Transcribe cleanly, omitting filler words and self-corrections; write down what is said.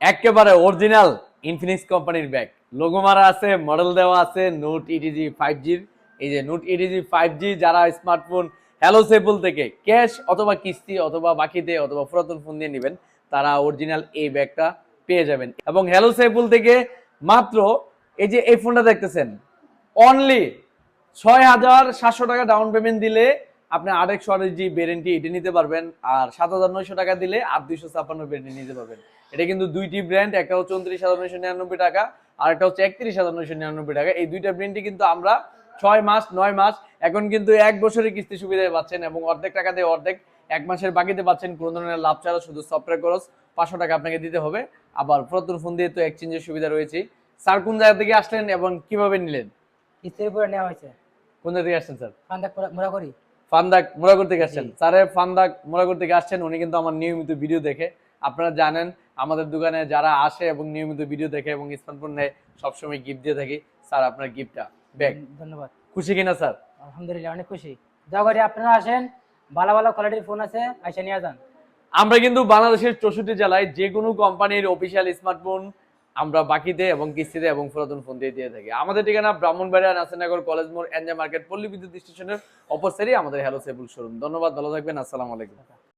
একেবারে original Infinix কোম্পানির bag, logo মারা আছে, মডেল দেওয়া আছে নোট ইটিজি 5G। এই যে নোট ইটিজি 5G, যারা স্মার্টফোন হ্যালো সেপল থেকে ক্যাশ অথবা কিস্তি অথবা বাকিতে অথবা পুরাতন ফোন দিয়ে নেবেন, তারা অরিজিনাল এই ব্যাগটা পেয়ে যাবেন। এবং হ্যালো সেপল থেকে মাত্র এই যে এই ফোনটা দেখতেছেন, অনলি 6,700 টাকা ডাউন পেমেন্ট দিলে আপনি 8/128G ভ্যারিয়েন্টটি এটা নিতে পারবেন, আর 7,900 টাকা দিলে 8,256 ভ্যারিয়েন্ট নিতে পারবেন। এটা কিন্তু দুইটি ব্র্যান্ড, একটা হচ্ছে 29,999 টাকা আর একটা হচ্ছে 31,999 টাকা। এই দুইটা ব্র্যান্ডই কিন্তু আমরা 6 মাস 9 মাস এখন কিন্তু 1 বছরের কিস্তি সুবিধায় পাচ্ছেন, এবং অর্ধেক টাকা দিয়ে অর্ধেক 1 মাসের বাকিতে পাচ্ছেন, কোনো ধরনের লাভ ছাড়া। শুধু সফটওয়্যার খরচ 500 টাকা আপনাকে দিতে হবে। আবার পুরাতন ফোন দিয়ে তো এক্সচেঞ্জের সুবিধা রয়েছে। স্যার কোন জায়গা থেকে আসলেন এবং কিভাবে নিলেন? কিস্তির উপরে নেওয়া হয়েছে। কোন জায়গা থেকে আসছেন স্যার? ফান্দাক মোরাকরি। ফান্দাক মোরাকর থেকে আসছেন স্যারে? ফান্দাক মোরাকর থেকে আসছেন। উনি কিন্তু আমার নিয়মিত ভিডিও দেখে। আপনারা জানেন আমাদের দোকানে যারা আসে এবং নিয়মিত ভিডিও দেখে এবং স্মার্টফোন নেয়, সবসময় গিফট দিয়ে থাকি। স্যার আপনার গিফটটা ব্যাগ। ধন্যবাদ। খুশি কিনা স্যার? আলহামদুলিল্লাহ অনেক খুশি। দয়া করে আপনারা আসেন, ভালো ভালো কোয়ালিটির ফোন আছে, আইসা নিয়ে যান। আমরা কিন্তু বাংলাদেশের 64 জেলায় যে কোনো কোম্পানির অফিসিয়াল স্মার্টফোন আমরা বাকিতে এবং কিস্তিতে এবং পুরাতন ফোন দিয়ে থাকি। আমাদের ঠিকানা ব্রাহ্মণবাড়িয়া, নাসিরনগর, কলেজ মোড়, এনজে মার্কেট, পল্লী বিদ্যুৎ স্টেশনের অপর সাইডে আমাদের হ্যালো সেবুল শোরুম। ধন্যবাদ, ভালো থাকবেন। আসসালামু আলাইকুম।